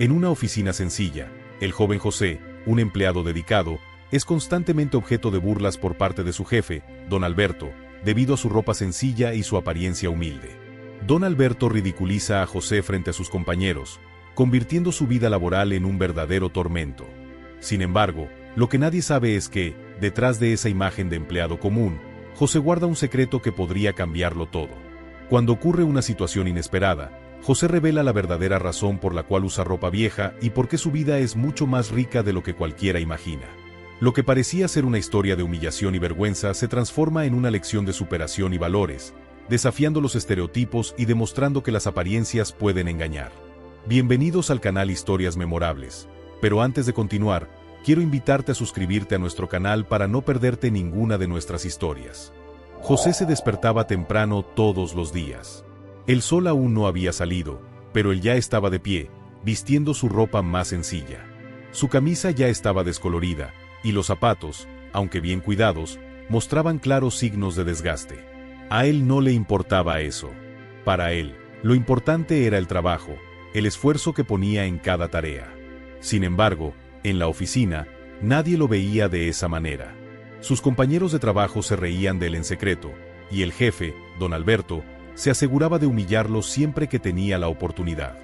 En una oficina sencilla, el joven José, un empleado dedicado, es constantemente objeto de burlas por parte de su jefe, don Alberto, debido a su ropa sencilla y su apariencia humilde. Don Alberto ridiculiza a José frente a sus compañeros, convirtiendo su vida laboral en un verdadero tormento. Sin embargo, lo que nadie sabe es que, detrás de esa imagen de empleado común, José guarda un secreto que podría cambiarlo todo. Cuando ocurre una situación inesperada, José revela la verdadera razón por la cual usa ropa vieja y por qué su vida es mucho más rica de lo que cualquiera imagina. Lo que parecía ser una historia de humillación y vergüenza se transforma en una lección de superación y valores, desafiando los estereotipos y demostrando que las apariencias pueden engañar. Bienvenidos al canal Historias Memorables, pero antes de continuar, quiero invitarte a suscribirte a nuestro canal para no perderte ninguna de nuestras historias. José se despertaba temprano todos los días. El sol aún no había salido, pero él ya estaba de pie, vistiendo su ropa más sencilla. Su camisa ya estaba descolorida, y los zapatos, aunque bien cuidados, mostraban claros signos de desgaste. A él no le importaba eso. Para él, lo importante era el trabajo, el esfuerzo que ponía en cada tarea. Sin embargo, en la oficina, nadie lo veía de esa manera. Sus compañeros de trabajo se reían de él en secreto, y el jefe, don Alberto, se aseguraba de humillarlo siempre que tenía la oportunidad.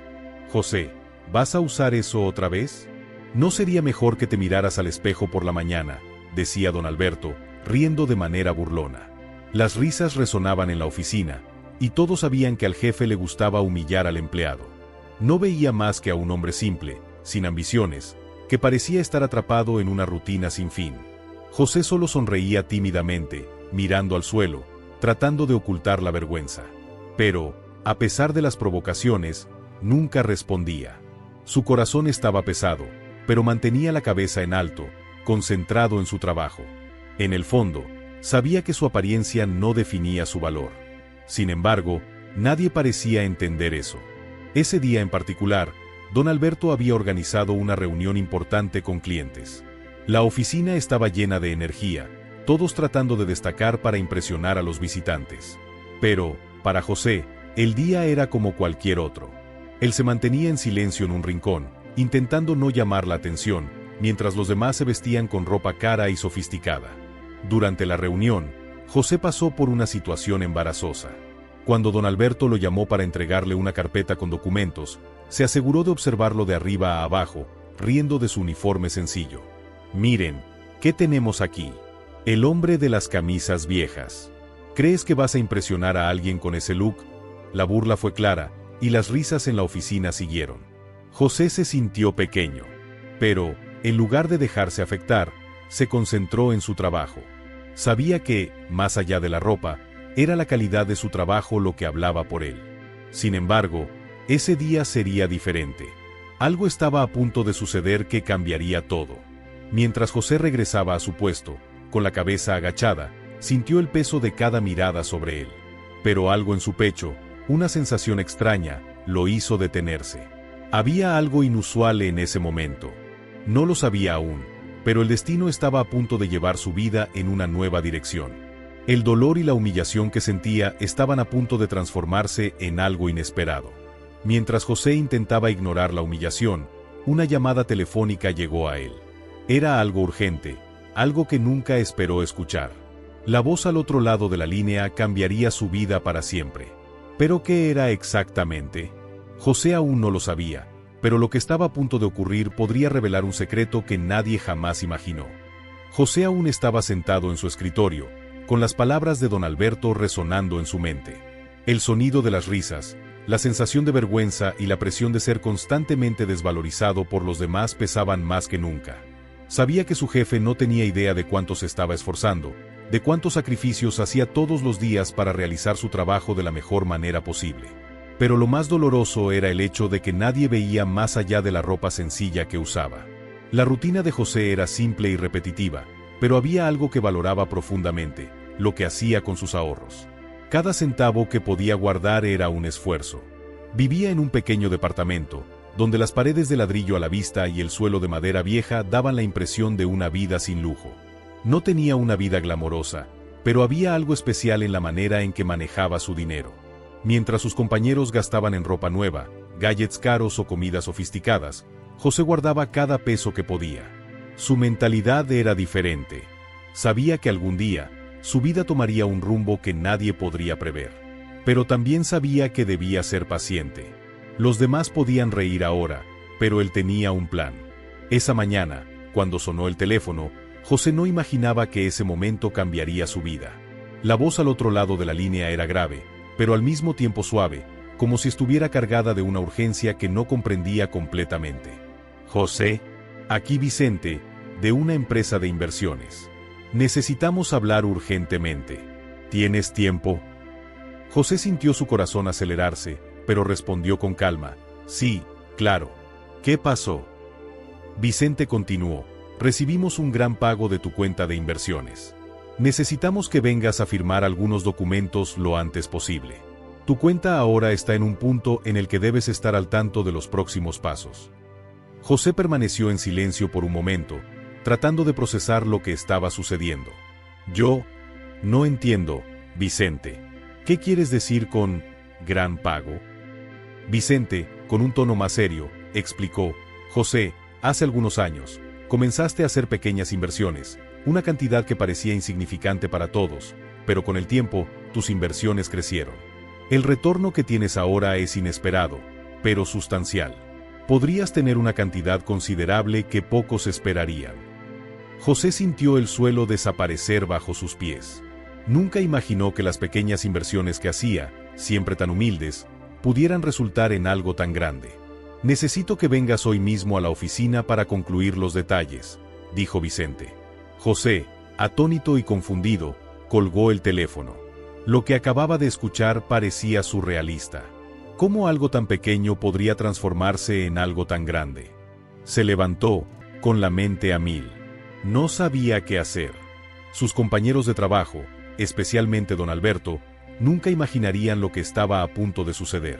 «José, ¿vas a usar eso otra vez? ¿No sería mejor que te miraras al espejo por la mañana?», decía don Alberto, riendo de manera burlona. Las risas resonaban en la oficina, y todos sabían que al jefe le gustaba humillar al empleado. No veía más que a un hombre simple, sin ambiciones, que parecía estar atrapado en una rutina sin fin. José solo sonreía tímidamente, mirando al suelo, tratando de ocultar la vergüenza. Pero, a pesar de las provocaciones, nunca respondía. Su corazón estaba pesado, pero mantenía la cabeza en alto, concentrado en su trabajo. En el fondo, sabía que su apariencia no definía su valor. Sin embargo, nadie parecía entender eso. Ese día en particular, don Alberto había organizado una reunión importante con clientes. La oficina estaba llena de energía, todos tratando de destacar para impresionar a los visitantes. Pero, para José, el día era como cualquier otro. Él se mantenía en silencio en un rincón, intentando no llamar la atención, mientras los demás se vestían con ropa cara y sofisticada. Durante la reunión, José pasó por una situación embarazosa. Cuando don Alberto lo llamó para entregarle una carpeta con documentos, se aseguró de observarlo de arriba a abajo, riendo de su uniforme sencillo. «Miren, ¿qué tenemos aquí? El hombre de las camisas viejas. ¿Crees que vas a impresionar a alguien con ese look?». La burla fue clara, y las risas en la oficina siguieron. José se sintió pequeño. Pero, en lugar de dejarse afectar, se concentró en su trabajo. Sabía que, más allá de la ropa, era la calidad de su trabajo lo que hablaba por él. Sin embargo, ese día sería diferente. Algo estaba a punto de suceder que cambiaría todo. Mientras José regresaba a su puesto, con la cabeza agachada, sintió el peso de cada mirada sobre él. Pero algo en su pecho, una sensación extraña, lo hizo detenerse. Había algo inusual en ese momento. No lo sabía aún, pero el destino estaba a punto de llevar su vida en una nueva dirección. El dolor y la humillación que sentía estaban a punto de transformarse en algo inesperado. Mientras José intentaba ignorar la humillación, una llamada telefónica llegó a él. Era algo urgente, algo que nunca esperó escuchar. La voz al otro lado de la línea cambiaría su vida para siempre. ¿Pero qué era exactamente? José aún no lo sabía, pero lo que estaba a punto de ocurrir podría revelar un secreto que nadie jamás imaginó. José aún estaba sentado en su escritorio, con las palabras de don Alberto resonando en su mente. El sonido de las risas, la sensación de vergüenza y la presión de ser constantemente desvalorizado por los demás pesaban más que nunca. Sabía que su jefe no tenía idea de cuánto se estaba esforzando, de cuántos sacrificios hacía todos los días para realizar su trabajo de la mejor manera posible. Pero lo más doloroso era el hecho de que nadie veía más allá de la ropa sencilla que usaba. La rutina de José era simple y repetitiva, pero había algo que valoraba profundamente, lo que hacía con sus ahorros. Cada centavo que podía guardar era un esfuerzo. Vivía en un pequeño departamento, donde las paredes de ladrillo a la vista y el suelo de madera vieja daban la impresión de una vida sin lujo. No tenía una vida glamorosa, pero había algo especial en la manera en que manejaba su dinero. Mientras sus compañeros gastaban en ropa nueva, gadgets caros o comidas sofisticadas, José guardaba cada peso que podía. Su mentalidad era diferente. Sabía que algún día, su vida tomaría un rumbo que nadie podría prever. Pero también sabía que debía ser paciente. Los demás podían reír ahora, pero él tenía un plan. Esa mañana, cuando sonó el teléfono, José no imaginaba que ese momento cambiaría su vida. La voz al otro lado de la línea era grave, pero al mismo tiempo suave, como si estuviera cargada de una urgencia que no comprendía completamente. José, aquí Vicente, de una empresa de inversiones. Necesitamos hablar urgentemente. ¿Tienes tiempo? José sintió su corazón acelerarse, pero respondió con calma, sí, claro. ¿Qué pasó? Vicente continuó, recibimos un gran pago de tu cuenta de inversiones. Necesitamos que vengas a firmar algunos documentos lo antes posible. Tu cuenta ahora está en un punto en el que debes estar al tanto de los próximos pasos. José permaneció en silencio por un momento, tratando de procesar lo que estaba sucediendo. Yo no entiendo, Vicente. ¿Qué quieres decir con gran pago? Vicente, con un tono más serio, explicó, José, hace algunos años, comenzaste a hacer pequeñas inversiones, una cantidad que parecía insignificante para todos, pero con el tiempo, tus inversiones crecieron. El retorno que tienes ahora es inesperado, pero sustancial. Podrías tener una cantidad considerable que pocos esperarían. José sintió el suelo desaparecer bajo sus pies. Nunca imaginó que las pequeñas inversiones que hacía, siempre tan humildes, pudieran resultar en algo tan grande. Necesito que vengas hoy mismo a la oficina para concluir los detalles, dijo Vicente. José, atónito y confundido, colgó el teléfono. Lo que acababa de escuchar parecía surrealista. ¿Cómo algo tan pequeño podría transformarse en algo tan grande? Se levantó, con la mente a mil. No sabía qué hacer. Sus compañeros de trabajo, especialmente don Alberto, nunca imaginarían lo que estaba a punto de suceder.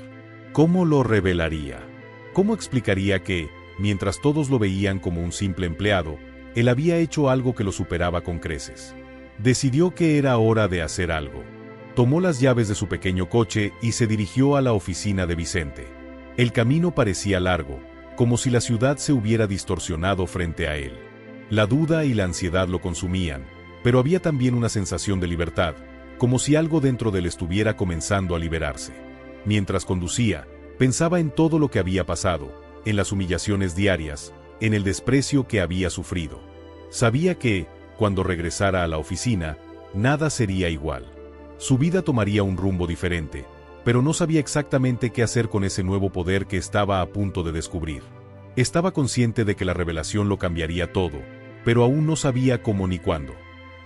¿Cómo lo revelaría? ¿Cómo explicaría que, mientras todos lo veían como un simple empleado, él había hecho algo que lo superaba con creces? Decidió que era hora de hacer algo. Tomó las llaves de su pequeño coche y se dirigió a la oficina de Vicente. El camino parecía largo, como si la ciudad se hubiera distorsionado frente a él. La duda y la ansiedad lo consumían, pero había también una sensación de libertad, como si algo dentro de él estuviera comenzando a liberarse. Mientras conducía, pensaba en todo lo que había pasado, en las humillaciones diarias, en el desprecio que había sufrido. Sabía que, cuando regresara a la oficina, nada sería igual. Su vida tomaría un rumbo diferente, pero no sabía exactamente qué hacer con ese nuevo poder que estaba a punto de descubrir. Estaba consciente de que la revelación lo cambiaría todo, pero aún no sabía cómo ni cuándo.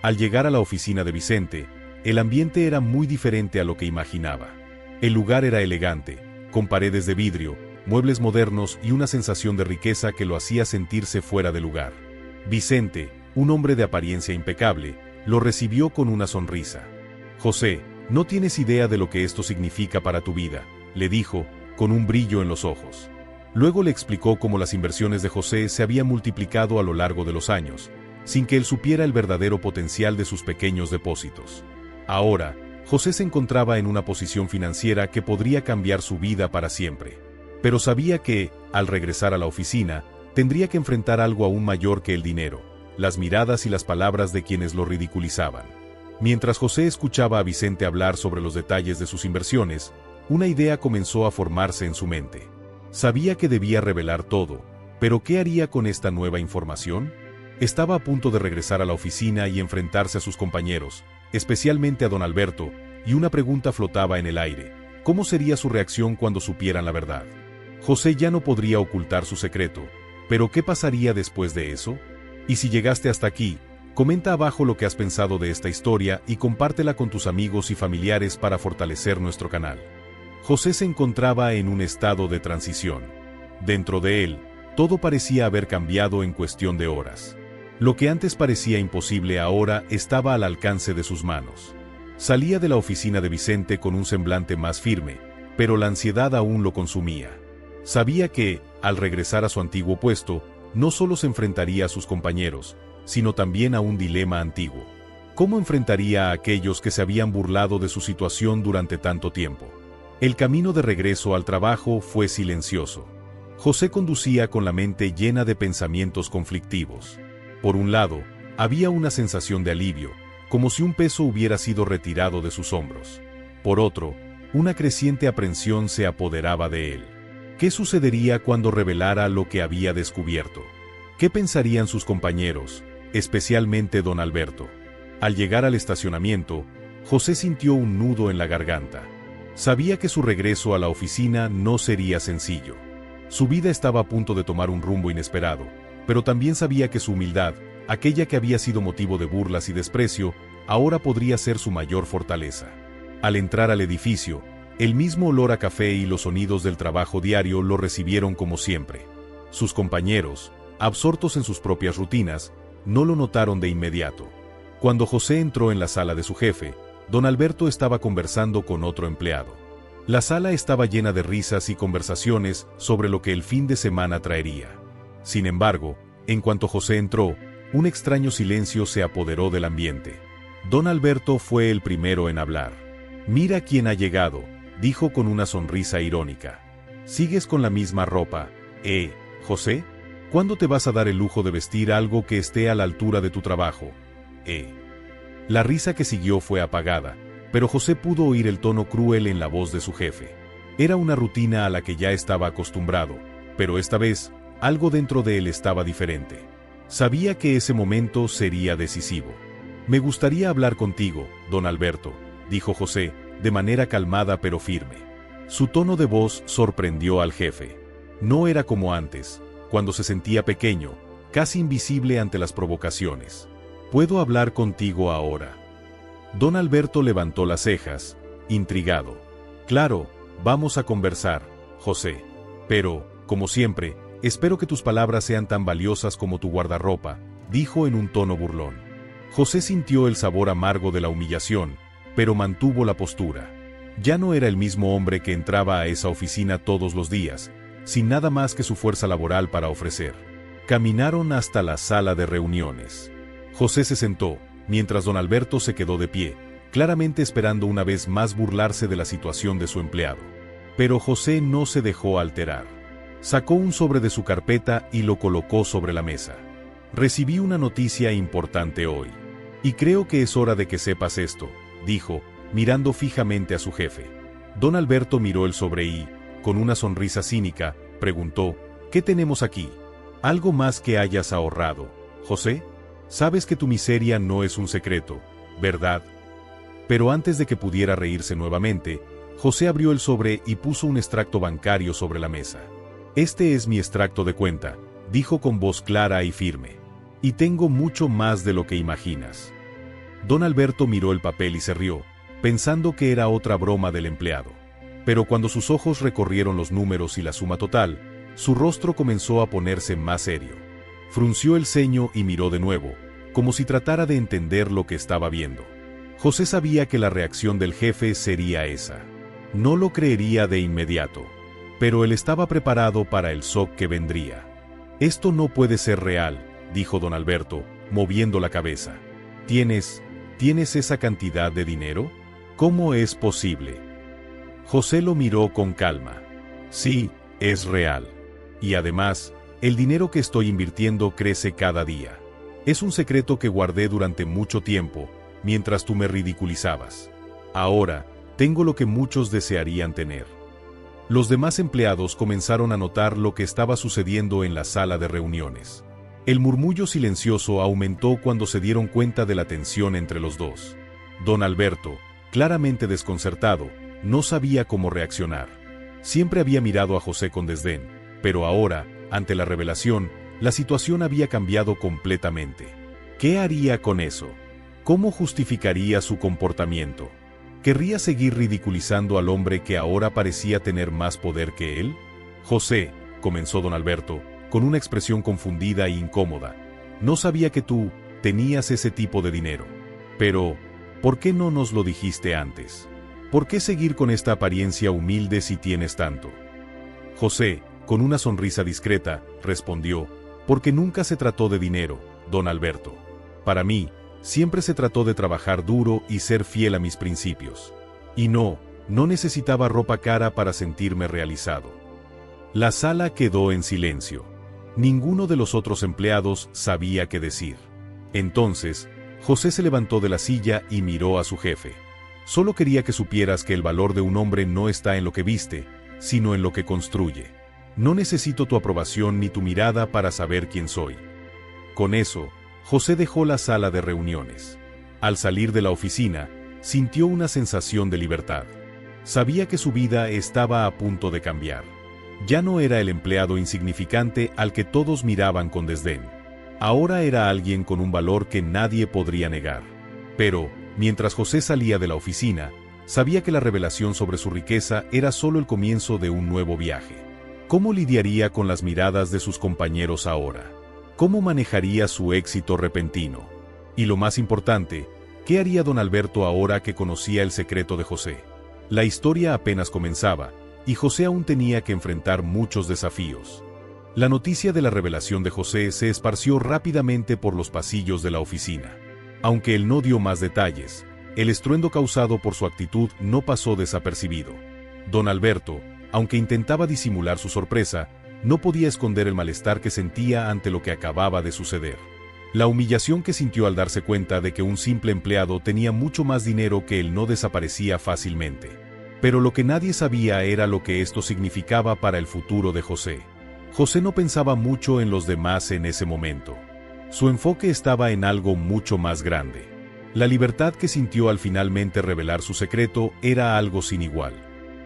Al llegar a la oficina de Vicente, el ambiente era muy diferente a lo que imaginaba. El lugar era elegante, con paredes de vidrio, muebles modernos y una sensación de riqueza que lo hacía sentirse fuera de lugar. Vicente, un hombre de apariencia impecable, lo recibió con una sonrisa. José, no tienes idea de lo que esto significa para tu vida, le dijo, con un brillo en los ojos. Luego le explicó cómo las inversiones de José se habían multiplicado a lo largo de los años, sin que él supiera el verdadero potencial de sus pequeños depósitos. Ahora, José se encontraba en una posición financiera que podría cambiar su vida para siempre. Pero sabía que, al regresar a la oficina, tendría que enfrentar algo aún mayor que el dinero, las miradas y las palabras de quienes lo ridiculizaban. Mientras José escuchaba a Vicente hablar sobre los detalles de sus inversiones, una idea comenzó a formarse en su mente. Sabía que debía revelar todo, pero ¿qué haría con esta nueva información? Estaba a punto de regresar a la oficina y enfrentarse a sus compañeros, especialmente a don Alberto, y una pregunta flotaba en el aire: ¿cómo sería su reacción cuando supieran la verdad? José ya no podría ocultar su secreto, pero ¿qué pasaría después de eso? Y si llegaste hasta aquí, comenta abajo lo que has pensado de esta historia y compártela con tus amigos y familiares para fortalecer nuestro canal. José se encontraba en un estado de transición. Dentro de él, todo parecía haber cambiado en cuestión de horas. Lo que antes parecía imposible ahora estaba al alcance de sus manos. Salía de la oficina de Vicente con un semblante más firme, pero la ansiedad aún lo consumía. Sabía que, al regresar a su antiguo puesto, no solo se enfrentaría a sus compañeros, sino también a un dilema antiguo. ¿Cómo enfrentaría a aquellos que se habían burlado de su situación durante tanto tiempo? El camino de regreso al trabajo fue silencioso. José conducía con la mente llena de pensamientos conflictivos. Por un lado, había una sensación de alivio, como si un peso hubiera sido retirado de sus hombros. Por otro, una creciente aprensión se apoderaba de él. ¿Qué sucedería cuando revelara lo que había descubierto? ¿Qué pensarían sus compañeros, especialmente don Alberto? Al llegar al estacionamiento, José sintió un nudo en la garganta. Sabía que su regreso a la oficina no sería sencillo. Su vida estaba a punto de tomar un rumbo inesperado, pero también sabía que su humildad, aquella que había sido motivo de burlas y desprecio, ahora podría ser su mayor fortaleza. Al entrar al edificio, el mismo olor a café y los sonidos del trabajo diario lo recibieron como siempre. Sus compañeros, absortos en sus propias rutinas, no lo notaron de inmediato. Cuando José entró en la sala de su jefe, don Alberto estaba conversando con otro empleado. La sala estaba llena de risas y conversaciones sobre lo que el fin de semana traería. Sin embargo, en cuanto José entró, un extraño silencio se apoderó del ambiente. Don Alberto fue el primero en hablar. «Mira quién ha llegado», dijo con una sonrisa irónica. «¿Sigues con la misma ropa, José? ¿Cuándo te vas a dar el lujo de vestir algo que esté a la altura de tu trabajo, La risa que siguió fue apagada, pero José pudo oír el tono cruel en la voz de su jefe. Era una rutina a la que ya estaba acostumbrado, pero esta vez, algo dentro de él estaba diferente. Sabía que ese momento sería decisivo. «Me gustaría hablar contigo, don Alberto», dijo José, de manera calmada pero firme. Su tono de voz sorprendió al jefe. No era como antes, cuando se sentía pequeño, casi invisible ante las provocaciones. «¿Puedo hablar contigo ahora?». Don Alberto levantó las cejas, intrigado. «Claro, vamos a conversar, José. Pero, como siempre, espero que tus palabras sean tan valiosas como tu guardarropa», dijo en un tono burlón. José sintió el sabor amargo de la humillación, pero mantuvo la postura. Ya no era el mismo hombre que entraba a esa oficina todos los días, sin nada más que su fuerza laboral para ofrecer. Caminaron hasta la sala de reuniones. José se sentó, mientras don Alberto se quedó de pie, claramente esperando una vez más burlarse de la situación de su empleado. Pero José no se dejó alterar. Sacó un sobre de su carpeta y lo colocó sobre la mesa. «Recibí una noticia importante hoy. Y creo que es hora de que sepas esto», dijo, mirando fijamente a su jefe. Don Alberto miró el sobre y, con una sonrisa cínica, preguntó: «¿Qué tenemos aquí? ¿Algo más que hayas ahorrado, José? Sabes que tu miseria no es un secreto, ¿verdad?». Pero antes de que pudiera reírse nuevamente, José abrió el sobre y puso un extracto bancario sobre la mesa. «Este es mi extracto de cuenta», dijo con voz clara y firme. «Y tengo mucho más de lo que imaginas». Don Alberto miró el papel y se rió, pensando que era otra broma del empleado. Pero cuando sus ojos recorrieron los números y la suma total, su rostro comenzó a ponerse más serio. Frunció el ceño y miró de nuevo, como si tratara de entender lo que estaba viendo. José sabía que la reacción del jefe sería esa. No lo creería de inmediato, pero él estaba preparado para el shock que vendría. «Esto no puede ser real», dijo don Alberto, moviendo la cabeza. ¿Tienes esa cantidad de dinero? ¿Cómo es posible?». José lo miró con calma. «Sí, es real. Y además, el dinero que estoy invirtiendo crece cada día. Es un secreto que guardé durante mucho tiempo, mientras tú me ridiculizabas. Ahora, tengo lo que muchos desearían tener». Los demás empleados comenzaron a notar lo que estaba sucediendo en la sala de reuniones. El murmullo silencioso aumentó cuando se dieron cuenta de la tensión entre los dos. Don Alberto, claramente desconcertado, no sabía cómo reaccionar. Siempre había mirado a José con desdén, pero ahora, ante la revelación, la situación había cambiado completamente. ¿Qué haría con eso? ¿Cómo justificaría su comportamiento? ¿Querría seguir ridiculizando al hombre que ahora parecía tener más poder que él? «José», comenzó don Alberto, con una expresión confundida e incómoda, «no sabía que tú tenías ese tipo de dinero. Pero, ¿por qué no nos lo dijiste antes? ¿Por qué seguir con esta apariencia humilde si tienes tanto?». José, con una sonrisa discreta, respondió: «Porque nunca se trató de dinero, don Alberto. Para mí, siempre se trató de trabajar duro y ser fiel a mis principios. Y no, No necesitaba ropa cara para sentirme realizado. La sala quedó en silencio. Ninguno de los otros empleados sabía qué decir. Entonces, José se levantó de la silla y miró a su jefe. Solo quería que supieras que el valor de un hombre no está en lo que viste, sino en lo que construye. No necesito tu aprobación ni tu mirada para saber quién soy. Con eso, José dejó la sala de reuniones. Al salir de la oficina, sintió una sensación de libertad. Sabía que su vida estaba a punto de cambiar. Ya no era el empleado insignificante al que todos miraban con desdén. Ahora era alguien con un valor que nadie podría negar. Pero, mientras José salía de la oficina, sabía que la revelación sobre su riqueza era solo el comienzo de un nuevo viaje. ¿Cómo lidiaría con las miradas de sus compañeros ahora? ¿Cómo manejaría su éxito repentino? Y lo más importante, ¿qué haría don Alberto ahora que conocía el secreto de José? La historia apenas comenzaba, y José aún tenía que enfrentar muchos desafíos. La noticia de la revelación de José se esparció rápidamente por los pasillos de la oficina. Aunque él no dio más detalles, el estruendo causado por su actitud no pasó desapercibido. Don Alberto, aunque intentaba disimular su sorpresa, no podía esconder el malestar que sentía ante lo que acababa de suceder. La humillación que sintió al darse cuenta de que un simple empleado tenía mucho más dinero que él no desaparecía fácilmente. Pero lo que nadie sabía era lo que esto significaba para el futuro de José. José no pensaba mucho en los demás en ese momento. Su enfoque estaba en algo mucho más grande. La libertad que sintió al finalmente revelar su secreto era algo sin igual.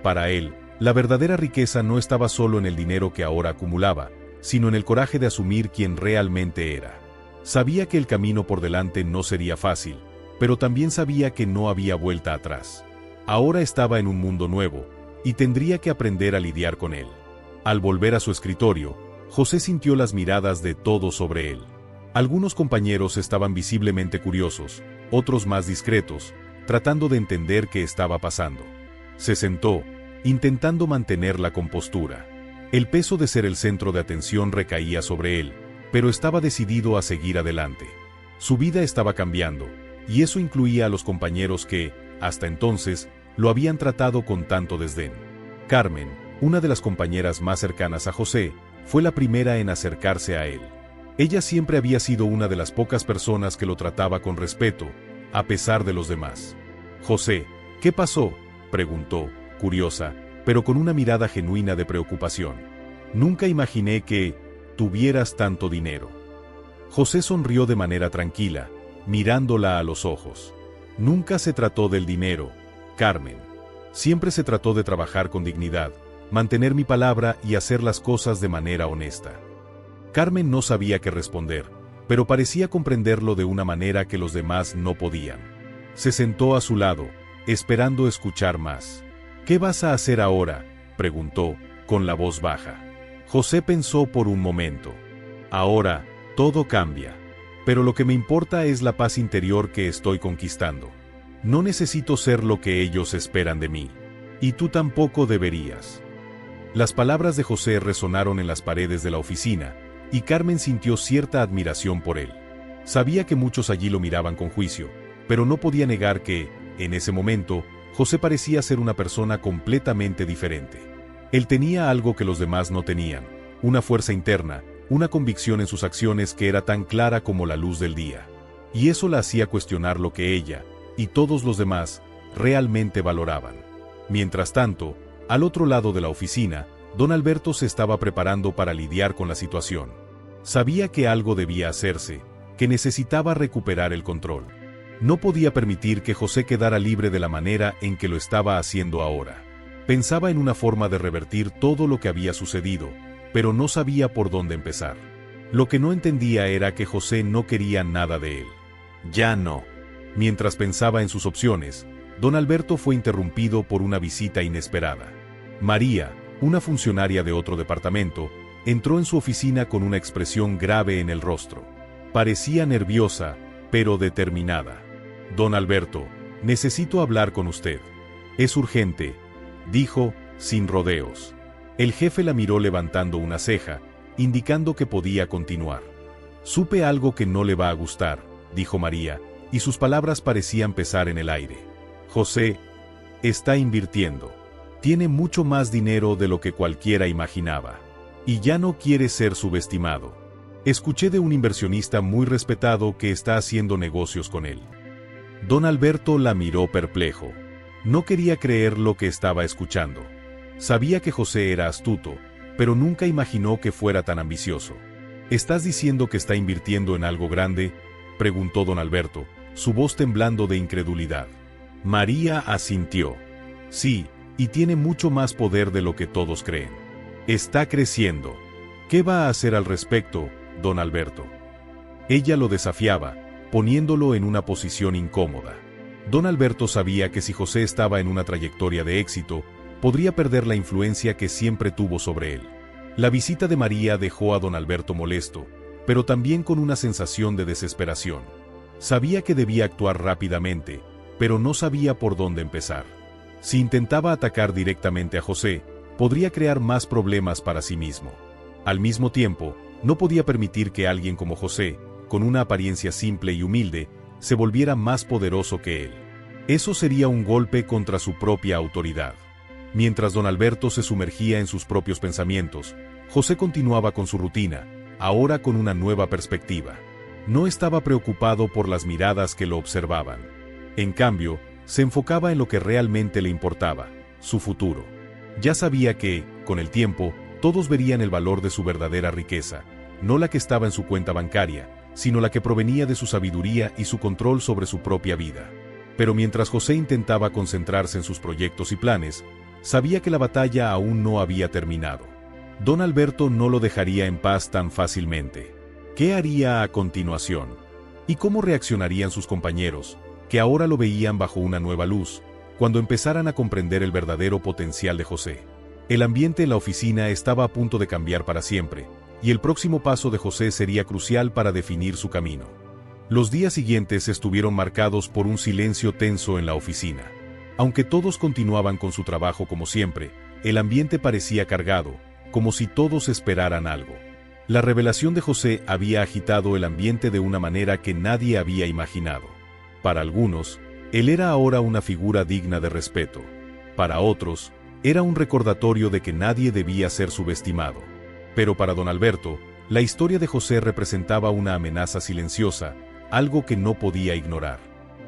Para él, la verdadera riqueza no estaba solo en el dinero que ahora acumulaba, sino en el coraje de asumir quién realmente era. Sabía que el camino por delante no sería fácil, pero también sabía que no había vuelta atrás. Ahora estaba en un mundo nuevo, y tendría que aprender a lidiar con él. Al volver a su escritorio, José sintió las miradas de todos sobre él. Algunos compañeros estaban visiblemente curiosos, otros más discretos, tratando de entender qué estaba pasando. Se sentó, intentando mantener la compostura. El peso de ser el centro de atención recaía sobre él, pero estaba decidido a seguir adelante. Su vida estaba cambiando, y eso incluía a los compañeros que, hasta entonces, lo habían tratado con tanto desdén. Carmen, una de las compañeras más cercanas a José, fue la primera en acercarse a él. Ella siempre había sido una de las pocas personas que lo trataba con respeto, a pesar de los demás. «José, ¿qué pasó?», preguntó, curiosa, pero con una mirada genuina de preocupación. «Nunca imaginé que tuvieras tanto dinero». José sonrió de manera tranquila, mirándola a los ojos. «Nunca se trató del dinero, Carmen. Siempre se trató de trabajar con dignidad, mantener mi palabra y hacer las cosas de manera honesta». Carmen no sabía qué responder, pero parecía comprenderlo de una manera que los demás no podían. Se sentó a su lado, esperando escuchar más. «¿Qué vas a hacer ahora?», preguntó, con la voz baja. José pensó por un momento. «Ahora, todo cambia. Pero lo que me importa es la paz interior que estoy conquistando. No necesito ser lo que ellos esperan de mí. Y tú tampoco deberías». Las palabras de José resonaron en las paredes de la oficina, y Carmen sintió cierta admiración por él. Sabía que muchos allí lo miraban con juicio, pero no podía negar que, en ese momento, José parecía ser una persona completamente diferente. Él tenía algo que los demás no tenían, una fuerza interna, una convicción en sus acciones que era tan clara como la luz del día. Y eso la hacía cuestionar lo que ella, y todos los demás, realmente valoraban. Mientras tanto, al otro lado de la oficina, don Alberto se estaba preparando para lidiar con la situación. Sabía que algo debía hacerse, que necesitaba recuperar el control. No podía permitir que José quedara libre de la manera en que lo estaba haciendo ahora. Pensaba en una forma de revertir todo lo que había sucedido, pero no sabía por dónde empezar. Lo que no entendía era que José no quería nada de él. Ya no. Mientras pensaba en sus opciones, don Alberto fue interrumpido por una visita inesperada. María, una funcionaria de otro departamento, entró en su oficina con una expresión grave en el rostro. Parecía nerviosa, pero determinada. «Don Alberto, necesito hablar con usted. Es urgente», dijo, sin rodeos. El jefe la miró levantando una ceja, indicando que podía continuar. «Supe algo que no le va a gustar», dijo María, y sus palabras parecían pesar en el aire. «José, está invirtiendo. Tiene mucho más dinero de lo que cualquiera imaginaba. Y ya no quiere ser subestimado. Escuché de un inversionista muy respetado que está haciendo negocios con él. Don Alberto la miró perplejo. No quería creer lo que estaba escuchando. Sabía que José era astuto, pero nunca imaginó que fuera tan ambicioso. ¿Estás diciendo que está invirtiendo en algo grande?, preguntó don Alberto, su voz temblando de incredulidad. María asintió. Sí, y tiene mucho más poder de lo que todos creen. Está creciendo. ¿Qué va a hacer al respecto, don Alberto? Ella lo desafiaba, poniéndolo en una posición incómoda. Don Alberto sabía que si José estaba en una trayectoria de éxito, podría perder la influencia que siempre tuvo sobre él. La visita de María dejó a don Alberto molesto, pero también con una sensación de desesperación. Sabía que debía actuar rápidamente, pero no sabía por dónde empezar. Si intentaba atacar directamente a José, podría crear más problemas para sí mismo. Al mismo tiempo, no podía permitir que alguien como José, con una apariencia simple y humilde, se volviera más poderoso que él. Eso sería un golpe contra su propia autoridad. Mientras don Alberto se sumergía en sus propios pensamientos, José continuaba con su rutina, ahora con una nueva perspectiva. No estaba preocupado por las miradas que lo observaban. En cambio, se enfocaba en lo que realmente le importaba, su futuro. Ya sabía que, con el tiempo, todos verían el valor de su verdadera riqueza, no la que estaba en su cuenta bancaria, sino la que provenía de su sabiduría y su control sobre su propia vida. Pero mientras José intentaba concentrarse en sus proyectos y planes, sabía que la batalla aún no había terminado. Don Alberto no lo dejaría en paz tan fácilmente. ¿Qué haría a continuación? ¿Y cómo reaccionarían sus compañeros, que ahora lo veían bajo una nueva luz, cuando empezaran a comprender el verdadero potencial de José? El ambiente en la oficina estaba a punto de cambiar para siempre, y el próximo paso de José sería crucial para definir su camino. Los días siguientes estuvieron marcados por un silencio tenso en la oficina. Aunque todos continuaban con su trabajo como siempre, el ambiente parecía cargado, como si todos esperaran algo. La revelación de José había agitado el ambiente de una manera que nadie había imaginado. Para algunos, él era ahora una figura digna de respeto. Para otros, era un recordatorio de que nadie debía ser subestimado. Pero para don Alberto, la historia de José representaba una amenaza silenciosa, algo que no podía ignorar.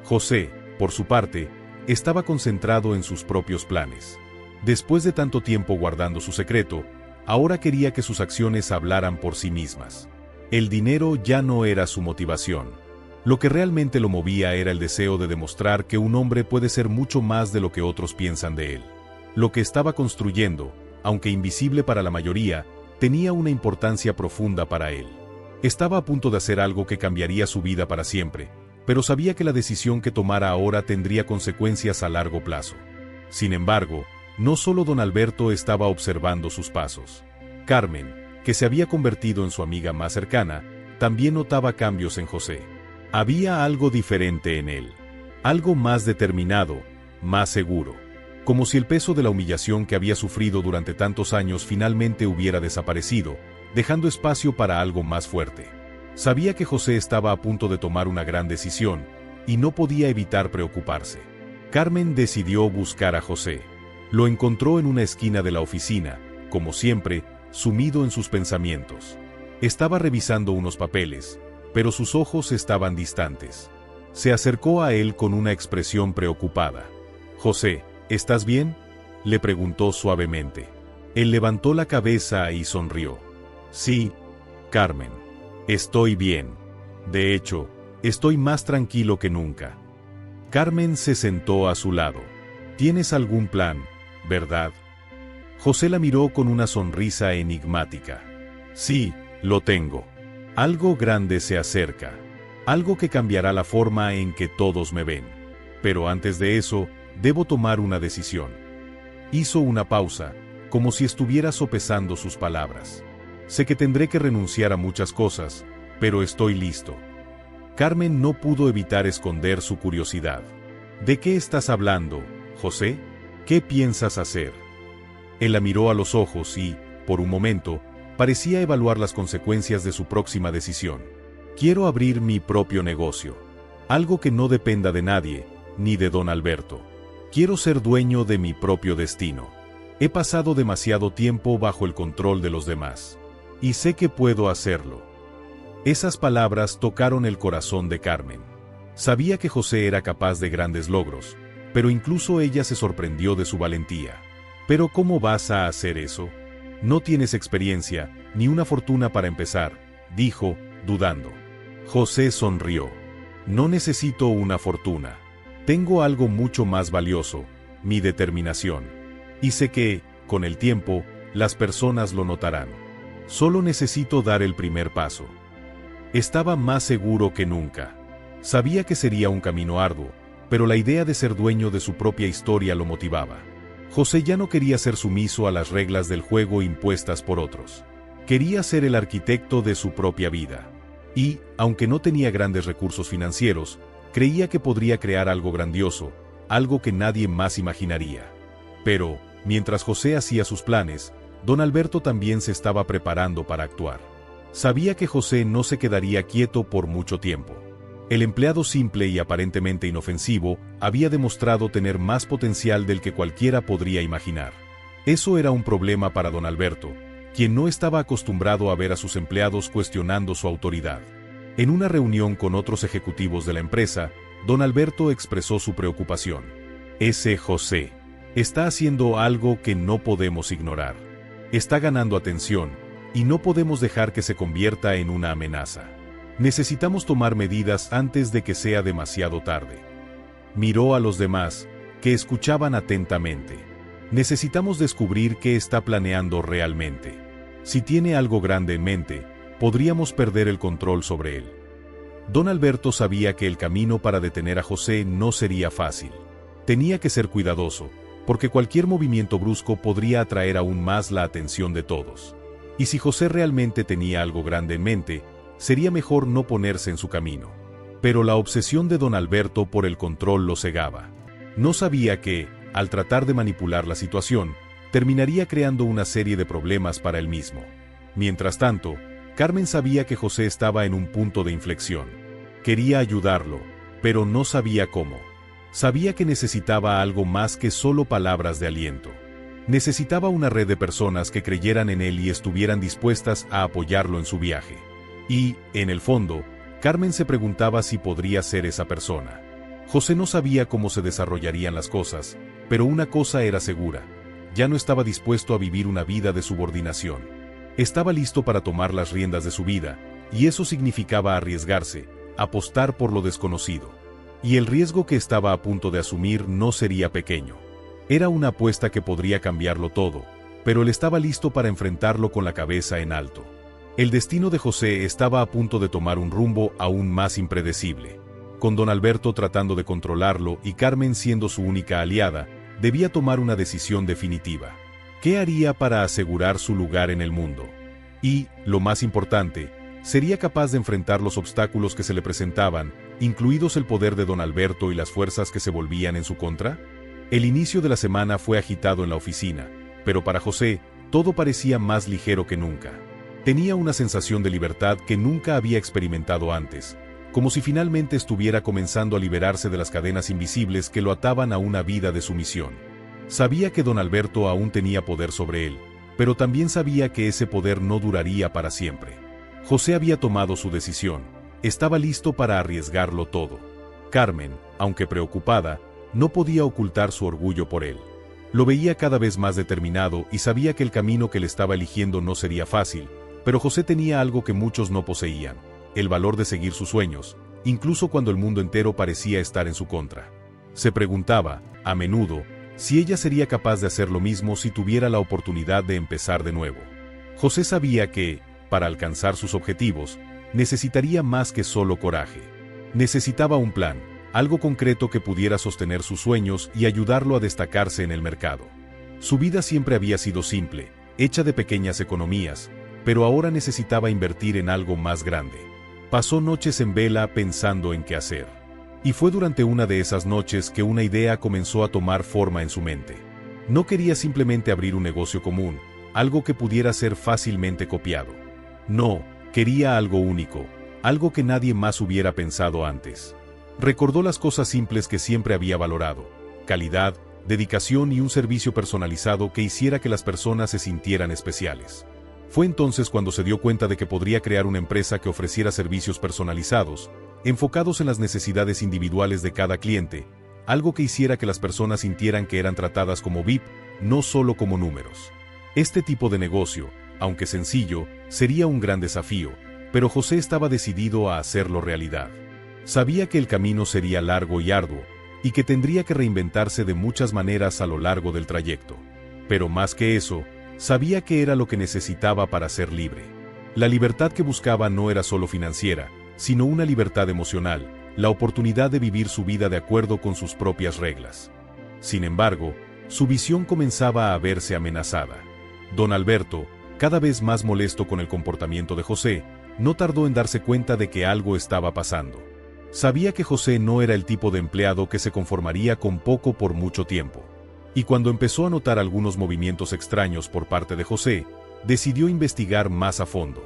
José, por su parte, estaba concentrado en sus propios planes. Después de tanto tiempo guardando su secreto, ahora quería que sus acciones hablaran por sí mismas. El dinero ya no era su motivación. Lo que realmente lo movía era el deseo de demostrar que un hombre puede ser mucho más de lo que otros piensan de él. Lo que estaba construyendo, aunque invisible para la mayoría, tenía una importancia profunda para él. Estaba a punto de hacer algo que cambiaría su vida para siempre, pero sabía que la decisión que tomara ahora tendría consecuencias a largo plazo. Sin embargo, no solo don Alberto estaba observando sus pasos. Carmen, que se había convertido en su amiga más cercana, también notaba cambios en José. Había algo diferente en él, algo más determinado, más seguro, como si el peso de la humillación que había sufrido durante tantos años finalmente hubiera desaparecido, dejando espacio para algo más fuerte. Sabía que José estaba a punto de tomar una gran decisión, y no podía evitar preocuparse. Carmen decidió buscar a José. Lo encontró en una esquina de la oficina, como siempre, sumido en sus pensamientos. Estaba revisando unos papeles, pero sus ojos estaban distantes. Se acercó a él con una expresión preocupada. «José, ¿estás bien?», le preguntó suavemente. Él levantó la cabeza y sonrió. «Sí, Carmen, estoy bien. De hecho, estoy más tranquilo que nunca». Carmen se sentó a su lado. «¿Tienes algún plan, verdad?». José la miró con una sonrisa enigmática. «Sí, lo tengo. Algo grande se acerca. Algo que cambiará la forma en que todos me ven. Pero antes de eso, debo tomar una decisión». Hizo una pausa, como si estuviera sopesando sus palabras. «Sé que tendré que renunciar a muchas cosas, pero estoy listo». Carmen no pudo evitar esconder su curiosidad. «¿De qué estás hablando, José? ¿Qué piensas hacer?». Él la miró a los ojos y, por un momento, parecía evaluar las consecuencias de su próxima decisión. «Quiero abrir mi propio negocio. Algo que no dependa de nadie, ni de don Alberto». Quiero ser dueño de mi propio destino. He pasado demasiado tiempo bajo el control de los demás. Y sé que puedo hacerlo. Esas palabras tocaron el corazón de Carmen. Sabía que José era capaz de grandes logros, pero incluso ella se sorprendió de su valentía. ¿Pero cómo vas a hacer eso? No tienes experiencia, ni una fortuna para empezar, dijo, dudando. José sonrió. No necesito una fortuna. Tengo algo mucho más valioso, mi determinación. Y sé que, con el tiempo, las personas lo notarán. Solo necesito dar el primer paso. Estaba más seguro que nunca. Sabía que sería un camino arduo, pero la idea de ser dueño de su propia historia lo motivaba. José ya no quería ser sumiso a las reglas del juego impuestas por otros. Quería ser el arquitecto de su propia vida. Y, aunque no tenía grandes recursos financieros, creía que podría crear algo grandioso, algo que nadie más imaginaría. Pero, mientras José hacía sus planes, don Alberto también se estaba preparando para actuar. Sabía que José no se quedaría quieto por mucho tiempo. El empleado simple y aparentemente inofensivo había demostrado tener más potencial del que cualquiera podría imaginar. Eso era un problema para don Alberto, quien no estaba acostumbrado a ver a sus empleados cuestionando su autoridad. En una reunión con otros ejecutivos de la empresa, don Alberto expresó su preocupación. Ese José está haciendo algo que no podemos ignorar. Está ganando atención, y no podemos dejar que se convierta en una amenaza. Necesitamos tomar medidas antes de que sea demasiado tarde. Miró a los demás, que escuchaban atentamente. Necesitamos descubrir qué está planeando realmente. Si tiene algo grande en mente, podríamos perder el control sobre él. Don Alberto sabía que el camino para detener a José no sería fácil. Tenía que ser cuidadoso, porque cualquier movimiento brusco podría atraer aún más la atención de todos. Y si José realmente tenía algo grande en mente, sería mejor no ponerse en su camino. Pero la obsesión de don Alberto por el control lo cegaba. No sabía que, al tratar de manipular la situación, terminaría creando una serie de problemas para él mismo. Mientras tanto, Carmen sabía que José estaba en un punto de inflexión. Quería ayudarlo, pero no sabía cómo. Sabía que necesitaba algo más que solo palabras de aliento. Necesitaba una red de personas que creyeran en él y estuvieran dispuestas a apoyarlo en su viaje. Y, en el fondo, Carmen se preguntaba si podría ser esa persona. José no sabía cómo se desarrollarían las cosas, pero una cosa era segura: ya no estaba dispuesto a vivir una vida de subordinación. Estaba listo para tomar las riendas de su vida, y eso significaba arriesgarse, apostar por lo desconocido. Y el riesgo que estaba a punto de asumir no sería pequeño. Era una apuesta que podría cambiarlo todo, pero él estaba listo para enfrentarlo con la cabeza en alto. El destino de José estaba a punto de tomar un rumbo aún más impredecible. Con don Alberto tratando de controlarlo y Carmen siendo su única aliada, debía tomar una decisión definitiva. ¿Qué haría para asegurar su lugar en el mundo? Y, lo más importante, ¿sería capaz de enfrentar los obstáculos que se le presentaban, incluidos el poder de don Alberto y las fuerzas que se volvían en su contra? El inicio de la semana fue agitado en la oficina, pero para José, todo parecía más ligero que nunca. Tenía una sensación de libertad que nunca había experimentado antes, como si finalmente estuviera comenzando a liberarse de las cadenas invisibles que lo ataban a una vida de sumisión. Sabía que don Alberto aún tenía poder sobre él, pero también sabía que ese poder no duraría para siempre. José había tomado su decisión, estaba listo para arriesgarlo todo. Carmen, aunque preocupada, no podía ocultar su orgullo por él. Lo veía cada vez más determinado y sabía que el camino que le estaba eligiendo no sería fácil, pero José tenía algo que muchos no poseían: el valor de seguir sus sueños, incluso cuando el mundo entero parecía estar en su contra. Se preguntaba, a menudo, si ella sería capaz de hacer lo mismo si tuviera la oportunidad de empezar de nuevo. José sabía que, para alcanzar sus objetivos, necesitaría más que solo coraje. Necesitaba un plan, algo concreto que pudiera sostener sus sueños y ayudarlo a destacarse en el mercado. Su vida siempre había sido simple, hecha de pequeñas economías, pero ahora necesitaba invertir en algo más grande. Pasó noches en vela pensando en qué hacer. Y fue durante una de esas noches que una idea comenzó a tomar forma en su mente. No quería simplemente abrir un negocio común, algo que pudiera ser fácilmente copiado. No, quería algo único, algo que nadie más hubiera pensado antes. Recordó las cosas simples que siempre había valorado: calidad, dedicación y un servicio personalizado que hiciera que las personas se sintieran especiales. Fue entonces cuando se dio cuenta de que podría crear una empresa que ofreciera servicios personalizados, enfocados en las necesidades individuales de cada cliente, algo que hiciera que las personas sintieran que eran tratadas como VIP, no solo como números. Este tipo de negocio, aunque sencillo, sería un gran desafío, pero José estaba decidido a hacerlo realidad. Sabía que el camino sería largo y arduo, y que tendría que reinventarse de muchas maneras a lo largo del trayecto. Pero más que eso, sabía que era lo que necesitaba para ser libre. La libertad que buscaba no era solo financiera, sino una libertad emocional, la oportunidad de vivir su vida de acuerdo con sus propias reglas. Sin embargo, su visión comenzaba a verse amenazada. Don Alberto, cada vez más molesto con el comportamiento de José, no tardó en darse cuenta de que algo estaba pasando. Sabía que José no era el tipo de empleado que se conformaría con poco por mucho tiempo. Y cuando empezó a notar algunos movimientos extraños por parte de José, decidió investigar más a fondo.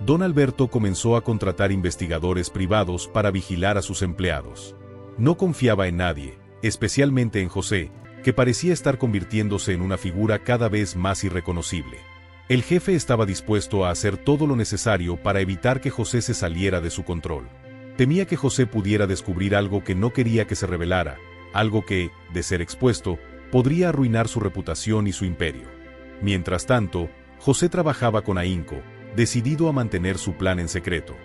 Don Alberto comenzó a contratar investigadores privados para vigilar a sus empleados. No confiaba en nadie, especialmente en José, que parecía estar convirtiéndose en una figura cada vez más irreconocible. El jefe estaba dispuesto a hacer todo lo necesario para evitar que José se saliera de su control. Temía que José pudiera descubrir algo que no quería que se revelara, algo que, de ser expuesto, podría arruinar su reputación y su imperio. Mientras tanto, José trabajaba con ahínco, decidido a mantener su plan en secreto.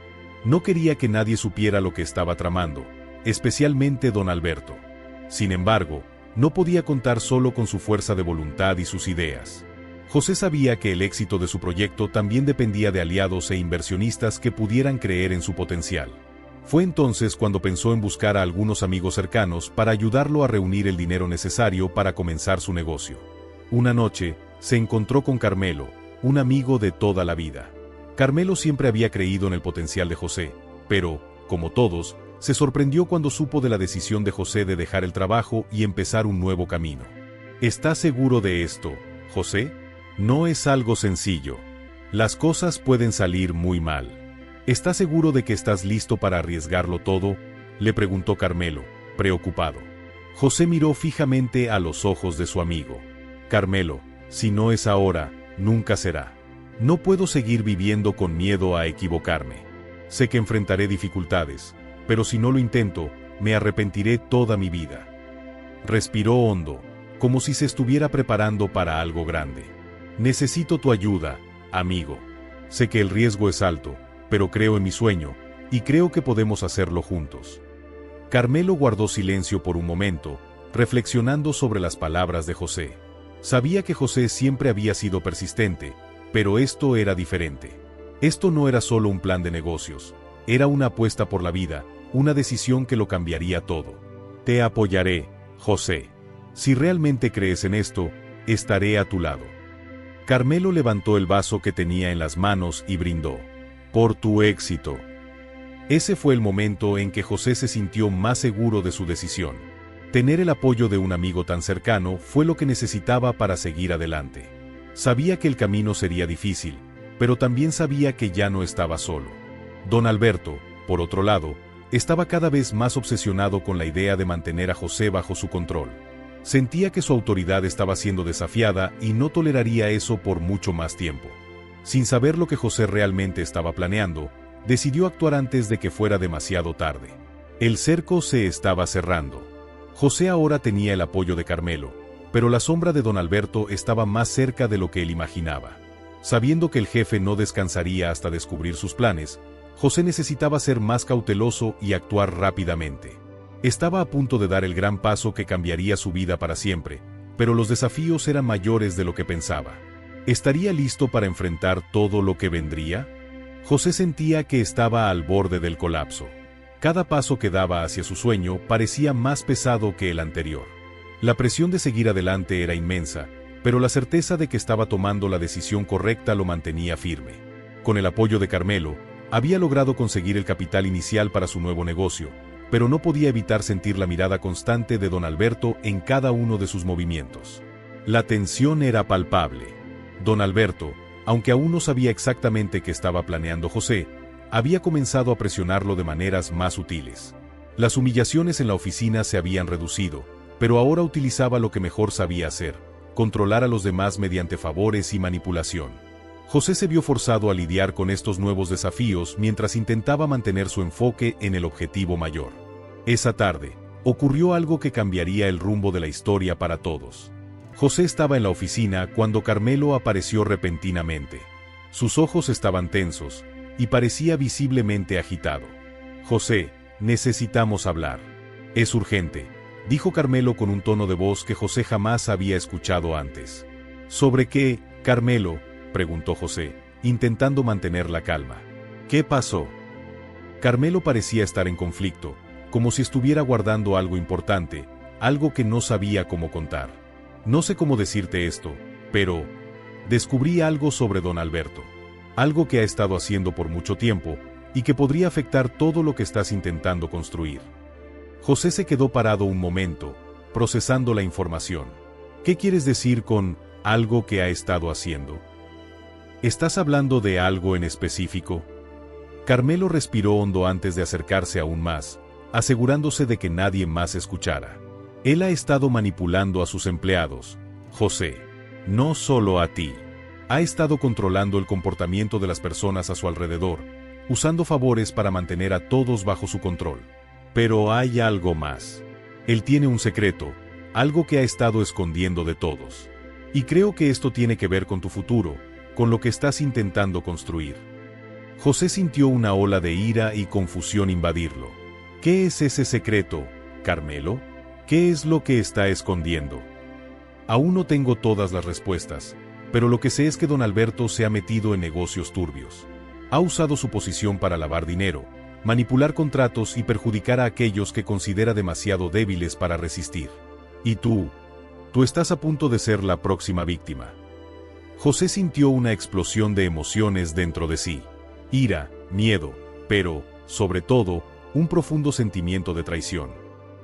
No quería que nadie supiera lo que estaba tramando, especialmente don Alberto. Sin embargo, no podía contar solo con su fuerza de voluntad y sus ideas. José sabía que el éxito de su proyecto también dependía de aliados e inversionistas que pudieran creer en su potencial. Fue entonces cuando pensó en buscar a algunos amigos cercanos para ayudarlo a reunir el dinero necesario para comenzar su negocio. Una noche, se encontró con Carmelo, un amigo de toda la vida. Carmelo siempre había creído en el potencial de José, pero, como todos, se sorprendió cuando supo de la decisión de José de dejar el trabajo y empezar un nuevo camino. ¿Estás seguro de esto, José? No es algo sencillo. Las cosas pueden salir muy mal. ¿Estás seguro de que estás listo para arriesgarlo todo?, le preguntó Carmelo, preocupado. José miró fijamente a los ojos de su amigo. Carmelo, si no es ahora, nunca será. No puedo seguir viviendo con miedo a equivocarme. Sé que enfrentaré dificultades, pero si no lo intento, me arrepentiré toda mi vida. Respiró hondo, como si se estuviera preparando para algo grande. Necesito tu ayuda, amigo. Sé que el riesgo es alto, pero creo en mi sueño, y creo que podemos hacerlo juntos. Carmelo guardó silencio por un momento, reflexionando sobre las palabras de José. Sabía que José siempre había sido persistente, pero esto era diferente. Esto no era solo un plan de negocios, era una apuesta por la vida, una decisión que lo cambiaría todo. Te apoyaré, José. Si realmente crees en esto, estaré a tu lado. Carmelo levantó el vaso que tenía en las manos y brindó. Por tu éxito. Ese fue el momento en que José se sintió más seguro de su decisión. Tener el apoyo de un amigo tan cercano fue lo que necesitaba para seguir adelante. Sabía que el camino sería difícil, pero también sabía que ya no estaba solo. Don Alberto, por otro lado, estaba cada vez más obsesionado con la idea de mantener a José bajo su control. Sentía que su autoridad estaba siendo desafiada y no toleraría eso por mucho más tiempo. Sin saber lo que José realmente estaba planeando, decidió actuar antes de que fuera demasiado tarde. El cerco se estaba cerrando. José ahora tenía el apoyo de Carmelo, pero la sombra de don Alberto estaba más cerca de lo que él imaginaba. Sabiendo que el jefe no descansaría hasta descubrir sus planes, José necesitaba ser más cauteloso y actuar rápidamente. Estaba a punto de dar el gran paso que cambiaría su vida para siempre, pero los desafíos eran mayores de lo que pensaba. ¿Estaría listo para enfrentar todo lo que vendría? José sentía que estaba al borde del colapso. Cada paso que daba hacia su sueño parecía más pesado que el anterior. La presión de seguir adelante era inmensa, pero la certeza de que estaba tomando la decisión correcta lo mantenía firme. Con el apoyo de Carmelo, había logrado conseguir el capital inicial para su nuevo negocio, pero no podía evitar sentir la mirada constante de don Alberto en cada uno de sus movimientos. La tensión era palpable. Don Alberto, aunque aún no sabía exactamente qué estaba planeando José, había comenzado a presionarlo de maneras más sutiles. Las humillaciones en la oficina se habían reducido, pero ahora utilizaba lo que mejor sabía hacer: controlar a los demás mediante favores y manipulación. José se vio forzado a lidiar con estos nuevos desafíos mientras intentaba mantener su enfoque en el objetivo mayor. Esa tarde, ocurrió algo que cambiaría el rumbo de la historia para todos. José estaba en la oficina cuando Carmelo apareció repentinamente. Sus ojos estaban tensos, y parecía visiblemente agitado. «José, necesitamos hablar. Es urgente», dijo Carmelo con un tono de voz que José jamás había escuchado antes. «¿Sobre qué, Carmelo?», preguntó José, intentando mantener la calma. «¿Qué pasó?». Carmelo parecía estar en conflicto, como si estuviera guardando algo importante, algo que no sabía cómo contar. «No sé cómo decirte esto, pero descubrí algo sobre don Alberto. Algo que ha estado haciendo por mucho tiempo, y que podría afectar todo lo que estás intentando construir». José se quedó parado un momento, procesando la información. «¿Qué quieres decir con algo que ha estado haciendo? ¿Estás hablando de algo en específico?». Carmelo respiró hondo antes de acercarse aún más, asegurándose de que nadie más escuchara. «Él ha estado manipulando a sus empleados, José. No solo a ti. Ha estado controlando el comportamiento de las personas a su alrededor, usando favores para mantener a todos bajo su control. Pero hay algo más. Él tiene un secreto, algo que ha estado escondiendo de todos. Y creo que esto tiene que ver con tu futuro, con lo que estás intentando construir». José sintió una ola de ira y confusión invadirlo. «¿Qué es ese secreto, Carmelo? ¿Qué es lo que está escondiendo?». «Aún no tengo todas las respuestas, pero lo que sé es que don Alberto se ha metido en negocios turbios. Ha usado su posición para lavar dinero, manipular contratos y perjudicar a aquellos que considera demasiado débiles para resistir. Y tú estás a punto de ser la próxima víctima». José sintió una explosión de emociones dentro de sí. Ira, miedo, pero, sobre todo, un profundo sentimiento de traición.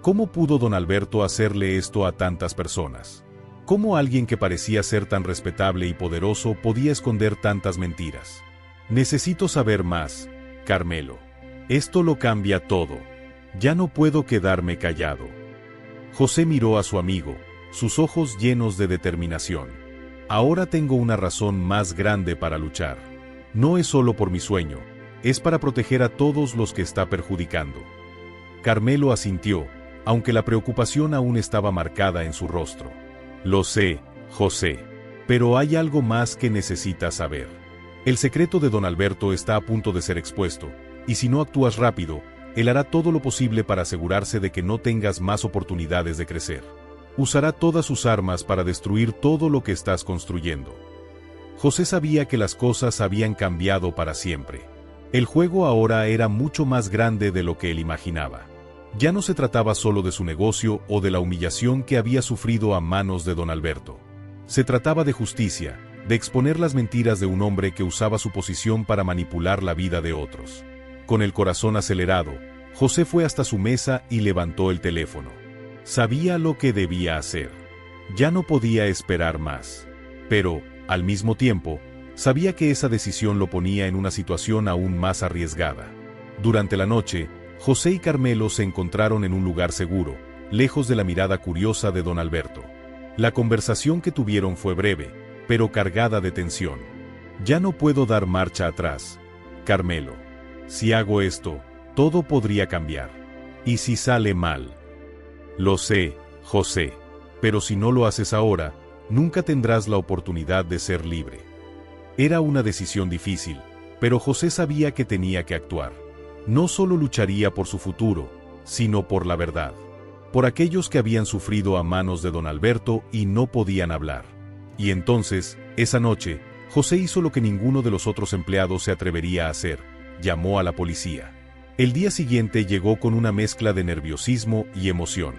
¿Cómo pudo don Alberto hacerle esto a tantas personas? ¿Cómo alguien que parecía ser tan respetable y poderoso podía esconder tantas mentiras? «Necesito saber más, Carmelo. Esto lo cambia todo. Ya no puedo quedarme callado». José miró a su amigo, sus ojos llenos de determinación. «Ahora tengo una razón más grande para luchar. No es solo por mi sueño, es para proteger a todos los que está perjudicando». Carmelo asintió, aunque la preocupación aún estaba marcada en su rostro. «Lo sé, José. Pero hay algo más que necesitas saber. El secreto de don Alberto está a punto de ser expuesto, y si no actúas rápido, él hará todo lo posible para asegurarse de que no tengas más oportunidades de crecer. Usará todas sus armas para destruir todo lo que estás construyendo». José sabía que las cosas habían cambiado para siempre. El juego ahora era mucho más grande de lo que él imaginaba. Ya no se trataba solo de su negocio o de la humillación que había sufrido a manos de don Alberto. Se trataba de justicia, de exponer las mentiras de un hombre que usaba su posición para manipular la vida de otros. Con el corazón acelerado, José fue hasta su mesa y levantó el teléfono. Sabía lo que debía hacer. Ya no podía esperar más. Pero, al mismo tiempo, sabía que esa decisión lo ponía en una situación aún más arriesgada. Durante la noche, José y Carmelo se encontraron en un lugar seguro, lejos de la mirada curiosa de don Alberto. La conversación que tuvieron fue breve, pero cargada de tensión. «Ya no puedo dar marcha atrás, Carmelo. Si hago esto, todo podría cambiar. ¿Y si sale mal?». «Lo sé, José, pero si no lo haces ahora, nunca tendrás la oportunidad de ser libre». Era una decisión difícil, pero José sabía que tenía que actuar. No solo lucharía por su futuro, sino por la verdad. Por aquellos que habían sufrido a manos de don Alberto y no podían hablar. Y entonces, esa noche, José hizo lo que ninguno de los otros empleados se atrevería a hacer: llamó a la policía. El día siguiente llegó con una mezcla de nerviosismo y emoción.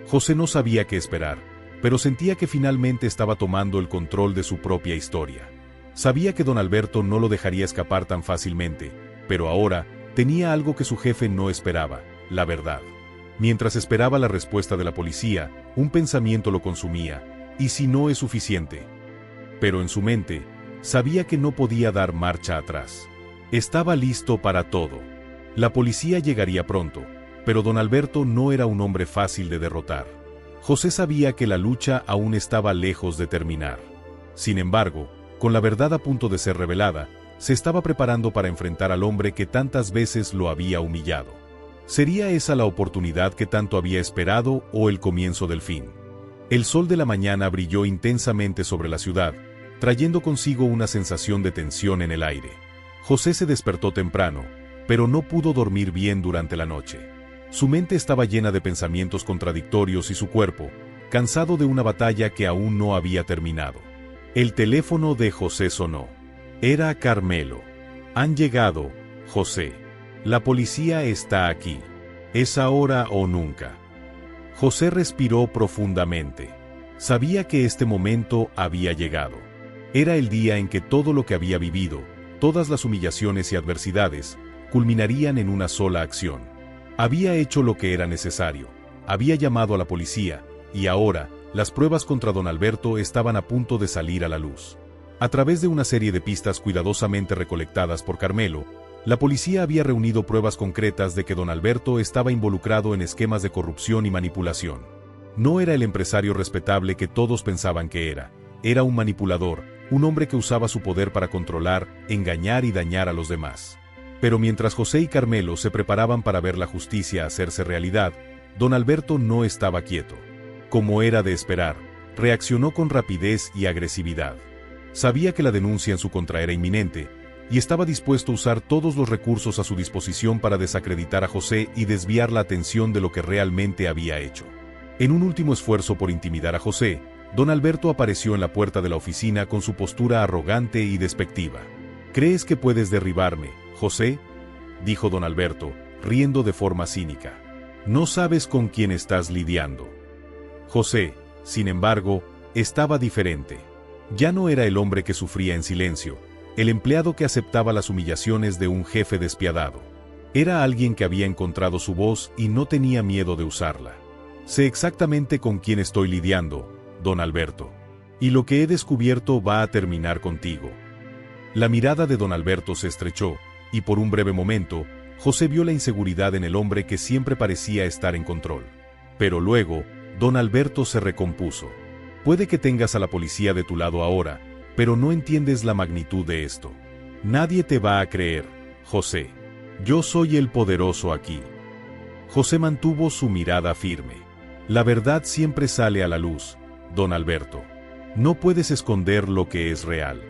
José no sabía qué esperar, pero sentía que finalmente estaba tomando el control de su propia historia. Sabía que don Alberto no lo dejaría escapar tan fácilmente, pero ahora tenía algo que su jefe no esperaba: la verdad. Mientras esperaba la respuesta de la policía, un pensamiento lo consumía: ¿y si no es suficiente? Pero en su mente, sabía que no podía dar marcha atrás. Estaba listo para todo. La policía llegaría pronto, pero don Alberto no era un hombre fácil de derrotar. José sabía que la lucha aún estaba lejos de terminar. Sin embargo, con la verdad a punto de ser revelada, se estaba preparando para enfrentar al hombre que tantas veces lo había humillado. ¿Sería esa la oportunidad que tanto había esperado o el comienzo del fin? El sol de la mañana brilló intensamente sobre la ciudad, trayendo consigo una sensación de tensión en el aire. José se despertó temprano, pero no pudo dormir bien durante la noche. Su mente estaba llena de pensamientos contradictorios y su cuerpo, cansado de una batalla que aún no había terminado. El teléfono de José sonó. Era Carmelo. Han llegado, José. La policía está aquí. Es ahora o nunca. José respiró profundamente. Sabía que este momento había llegado. Era el día en que todo lo que había vivido, todas las humillaciones y adversidades, culminarían en una sola acción. Había hecho lo que era necesario. Había llamado a la policía, y ahora, las pruebas contra don Alberto estaban a punto de salir a la luz. A través de una serie de pistas cuidadosamente recolectadas por Carmelo, la policía había reunido pruebas concretas de que don Alberto estaba involucrado en esquemas de corrupción y manipulación. No era el empresario respetable que todos pensaban que era. Era un manipulador, un hombre que usaba su poder para controlar, engañar y dañar a los demás. Pero mientras José y Carmelo se preparaban para ver la justicia hacerse realidad, don Alberto no estaba quieto. Como era de esperar, reaccionó con rapidez y agresividad. Sabía que la denuncia en su contra era inminente, y estaba dispuesto a usar todos los recursos a su disposición para desacreditar a José y desviar la atención de lo que realmente había hecho. En un último esfuerzo por intimidar a José, don Alberto apareció en la puerta de la oficina con su postura arrogante y despectiva. «¿Crees que puedes derribarme, José?», dijo don Alberto, riendo de forma cínica. «No sabes con quién estás lidiando». José, sin embargo, estaba diferente. Ya no era el hombre que sufría en silencio, el empleado que aceptaba las humillaciones de un jefe despiadado. Era alguien que había encontrado su voz y no tenía miedo de usarla. «Sé exactamente con quién estoy lidiando, don Alberto. Y lo que he descubierto va a terminar contigo». La mirada de don Alberto se estrechó, y por un breve momento, José vio la inseguridad en el hombre que siempre parecía estar en control. Pero luego, don Alberto se recompuso. «Puede que tengas a la policía de tu lado ahora, pero no entiendes la magnitud de esto. Nadie te va a creer, José. Yo soy el poderoso aquí». José mantuvo su mirada firme. «La verdad siempre sale a la luz, don Alberto. No puedes esconder lo que es real».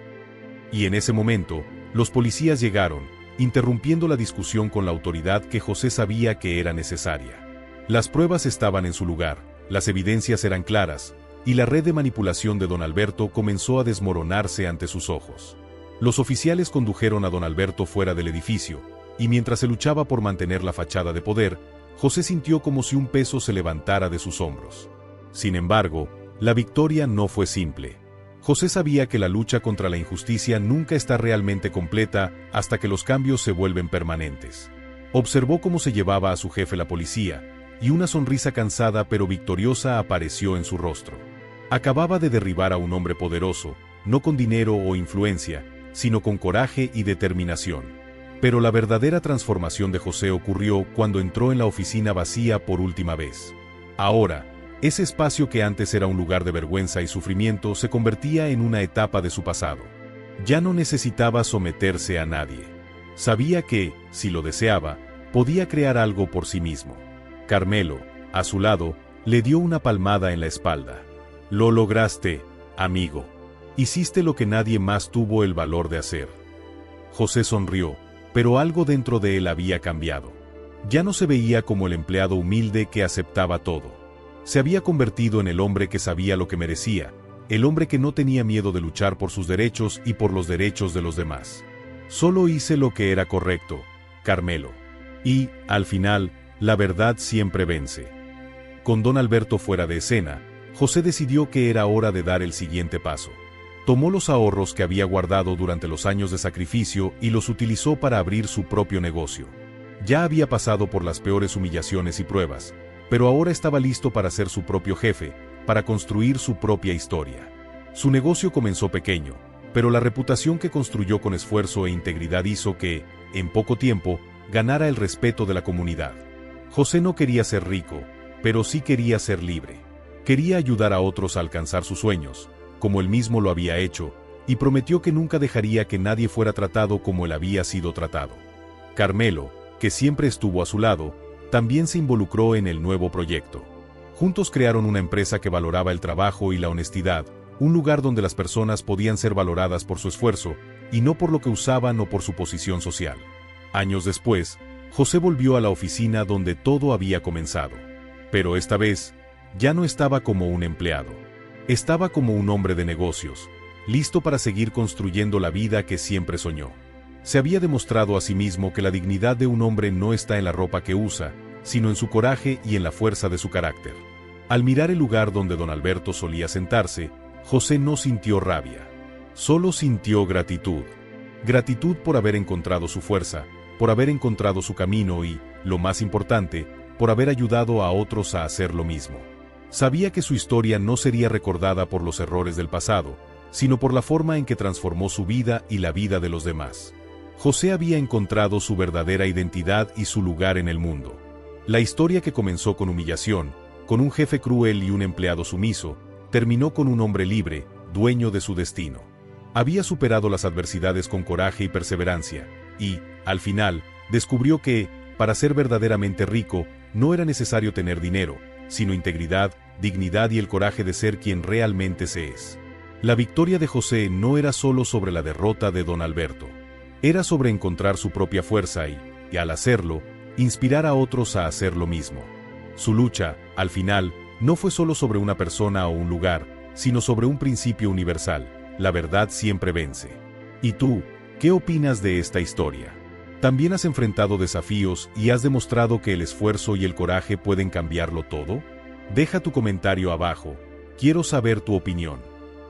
Y en ese momento, los policías llegaron, interrumpiendo la discusión con la autoridad que José sabía que era necesaria. Las pruebas estaban en su lugar, las evidencias eran claras, y la red de manipulación de don Alberto comenzó a desmoronarse ante sus ojos. Los oficiales condujeron a don Alberto fuera del edificio, y mientras se luchaba por mantener la fachada de poder, José sintió como si un peso se levantara de sus hombros. Sin embargo, la victoria no fue simple. José sabía que la lucha contra la injusticia nunca está realmente completa hasta que los cambios se vuelven permanentes. Observó cómo se llevaba a su jefe la policía, y una sonrisa cansada pero victoriosa apareció en su rostro. Acababa de derribar a un hombre poderoso, no con dinero o influencia, sino con coraje y determinación. Pero la verdadera transformación de José ocurrió cuando entró en la oficina vacía por última vez. Ahora, ese espacio que antes era un lugar de vergüenza y sufrimiento se convertía en una etapa de su pasado. Ya no necesitaba someterse a nadie. Sabía que, si lo deseaba, podía crear algo por sí mismo. Carmelo, a su lado, le dio una palmada en la espalda. «Lo lograste, amigo. Hiciste lo que nadie más tuvo el valor de hacer». José sonrió, pero algo dentro de él había cambiado. Ya no se veía como el empleado humilde que aceptaba todo. Se había convertido en el hombre que sabía lo que merecía, el hombre que no tenía miedo de luchar por sus derechos y por los derechos de los demás. «Solo hice lo que era correcto, Carmelo. Y, al final, la verdad siempre vence». Con don Alberto fuera de escena, José decidió que era hora de dar el siguiente paso. Tomó los ahorros que había guardado durante los años de sacrificio y los utilizó para abrir su propio negocio. Ya había pasado por las peores humillaciones y pruebas, pero ahora estaba listo para ser su propio jefe, para construir su propia historia. Su negocio comenzó pequeño, pero la reputación que construyó con esfuerzo e integridad hizo que, en poco tiempo, ganara el respeto de la comunidad. José no quería ser rico, pero sí quería ser libre. Quería ayudar a otros a alcanzar sus sueños, como él mismo lo había hecho, y prometió que nunca dejaría que nadie fuera tratado como él había sido tratado. Carmelo, que siempre estuvo a su lado, también se involucró en el nuevo proyecto. Juntos crearon una empresa que valoraba el trabajo y la honestidad, un lugar donde las personas podían ser valoradas por su esfuerzo, y no por lo que usaban o por su posición social. Años después, José volvió a la oficina donde todo había comenzado. Pero esta vez, ya no estaba como un empleado. Estaba como un hombre de negocios, listo para seguir construyendo la vida que siempre soñó. Se había demostrado a sí mismo que la dignidad de un hombre no está en la ropa que usa, sino en su coraje y en la fuerza de su carácter. Al mirar el lugar donde don Alberto solía sentarse, José no sintió rabia. Solo sintió gratitud. Gratitud por haber encontrado su fuerza, por haber encontrado su camino y, lo más importante, por haber ayudado a otros a hacer lo mismo. Sabía que su historia no sería recordada por los errores del pasado, sino por la forma en que transformó su vida y la vida de los demás. José había encontrado su verdadera identidad y su lugar en el mundo. La historia que comenzó con humillación, con un jefe cruel y un empleado sumiso, terminó con un hombre libre, dueño de su destino. Había superado las adversidades con coraje y perseverancia, y, al final, descubrió que, para ser verdaderamente rico, no era necesario tener dinero, sino integridad, dignidad y el coraje de ser quien realmente se es. La victoria de José no era solo sobre la derrota de don Alberto. Era sobre encontrar su propia fuerza y, al hacerlo, inspirar a otros a hacer lo mismo. Su lucha, al final, no fue solo sobre una persona o un lugar, sino sobre un principio universal: la verdad siempre vence. ¿Y tú, qué opinas de esta historia? ¿También has enfrentado desafíos y has demostrado que el esfuerzo y el coraje pueden cambiarlo todo? Deja tu comentario abajo, quiero saber tu opinión.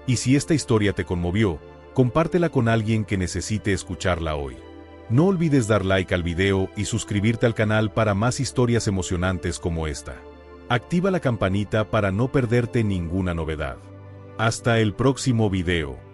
Y si esta historia te conmovió, compártela con alguien que necesite escucharla hoy. No olvides dar like al video y suscribirte al canal para más historias emocionantes como esta. Activa la campanita para no perderte ninguna novedad. Hasta el próximo video.